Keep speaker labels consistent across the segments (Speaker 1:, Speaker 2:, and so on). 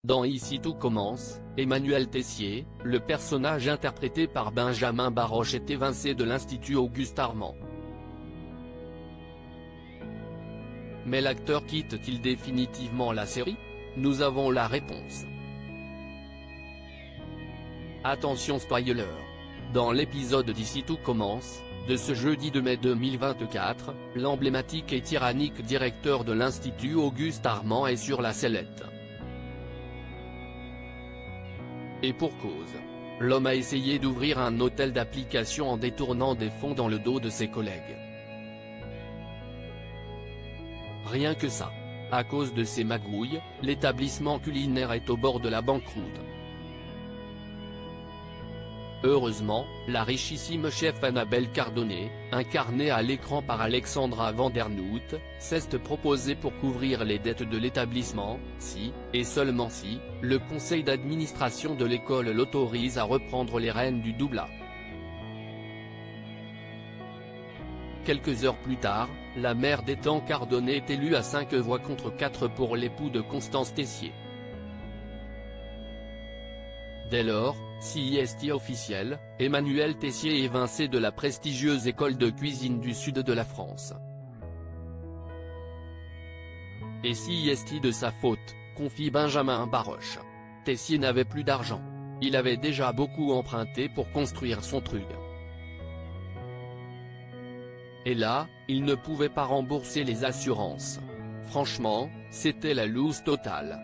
Speaker 1: Dans Ici tout commence, Emmanuel Tessier, le personnage interprété par Benjamin Baroche est évincé de l'Institut Auguste Armand. Mais l'acteur quitte-t-il définitivement la série? Nous avons la réponse. Attention spoiler. Dans l'épisode d'Ici tout commence, de ce jeudi 2 mai 2024, l'emblématique et tyrannique directeur de l'Institut Auguste Armand est sur la sellette. Et pour cause. L'homme a essayé d'ouvrir un hôtel d'application en détournant des fonds dans le dos de ses collègues. Rien que ça. À cause de ces magouilles, l'établissement culinaire est au bord de la banqueroute. Heureusement, la richissime chef Annabelle Cardonnet, incarnée à l'écran par Alexandra Vandernoot, s'est proposée pour couvrir les dettes de l'établissement, si, et seulement si, le conseil d'administration de l'école l'autorise à reprendre les rênes du doublat. Quelques heures plus tard, la maire d'Étang Cardonnet est élue à 5 voix contre 4 pour l'époux de Constance Tessier. Dès lors, CIST officiel, Emmanuel Tessier est évincé de la prestigieuse école de cuisine du sud de la France. Et CIST de sa faute, confie Benjamin Baroche. Tessier n'avait plus d'argent. Il avait déjà beaucoup emprunté pour construire son truc. Et là, il ne pouvait pas rembourser les assurances. Franchement, c'était la loose totale.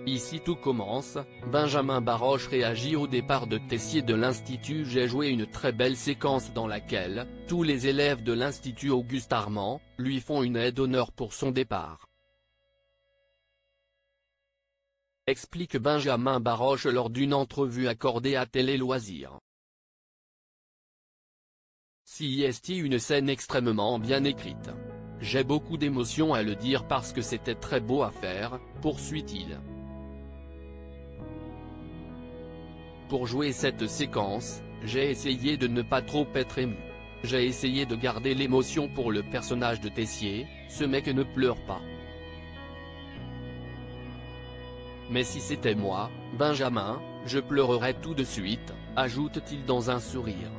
Speaker 1: Ici tout commence, Benjamin Baroche réagit au départ de Tessier de l'Institut. J'ai joué une très belle séquence dans laquelle, tous les élèves de l'Institut Auguste Armand, lui font une aide d'honneur pour son départ. Explique Benjamin Baroche lors d'une entrevue accordée à Télé Loisirs. CIST, une scène extrêmement bien écrite. J'ai beaucoup d'émotions à le dire parce que c'était très beau à faire, poursuit-il. Pour jouer cette séquence, j'ai essayé de ne pas trop être ému. J'ai essayé de garder l'émotion pour le personnage de Tessier, ce mec ne pleure pas. Mais si c'était moi, Benjamin, je pleurerais tout de suite, ajoute-t-il dans un sourire.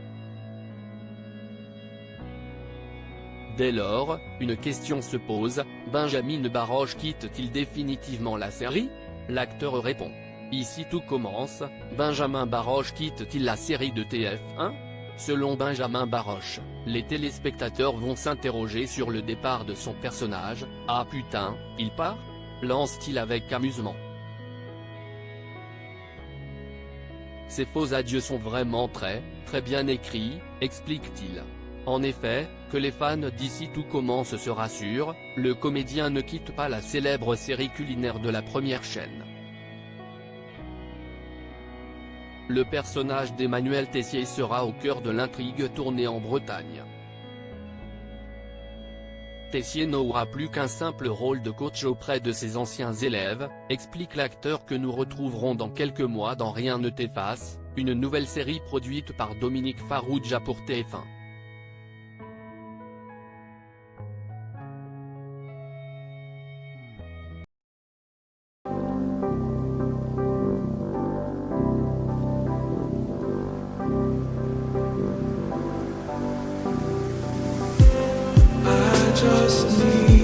Speaker 1: Dès lors, une question se pose, Benjamin Baroche quitte-t-il définitivement la série? L'acteur répond. Ici tout commence, Benjamin Baroche quitte-t-il la série de TF1? Selon Benjamin Baroche, les téléspectateurs vont s'interroger sur le départ de son personnage. Ah putain, il part? Lance-t-il avec amusement. Ces faux adieux sont vraiment très bien écrits, explique-t-il. En effet, que les fans d'Ici tout commence se rassurent, le comédien ne quitte pas la célèbre série culinaire de la première chaîne. Le personnage d'Emmanuel Tessier sera au cœur de l'intrigue tournée en Bretagne. Tessier n'aura plus qu'un simple rôle de coach auprès de ses anciens élèves, explique l'acteur que nous retrouverons dans quelques mois dans Rien ne t'efface, une nouvelle série produite par Dominique Farrugia pour TF1.
Speaker 2: Just need